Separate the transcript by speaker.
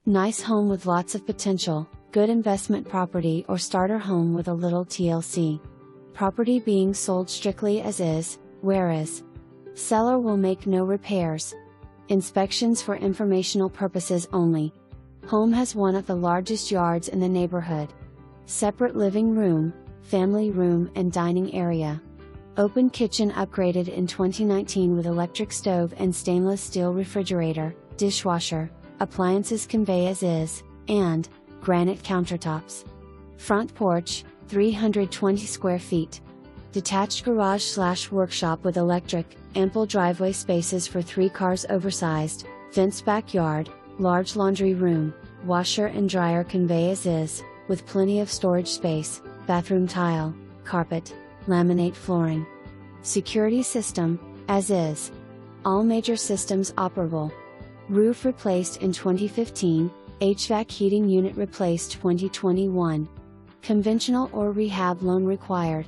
Speaker 1: Nice home with lots of potential, good investment property or starter home with a little TLC. Property being sold strictly as is, whereas seller will make no repairs. Inspections for informational purposes only. Home has one of the largest yards in the neighborhood. Separate living room, family room and dining area. Open kitchen upgraded in 2019 with electric stove and stainless steel refrigerator, dishwasher, appliances convey as is, and granite countertops. Front porch, 320 square feet. Detached garage/workshop with electric, ample driveway spaces for 3 cars oversized, fenced backyard, large laundry room, washer and dryer convey as is, with plenty of storage space, bathroom tile, carpet, laminate flooring. Security system, as is. All major systems operable. Roof replaced in 2015, HVAC heating unit replaced 2021. Conventional or rehab loan required,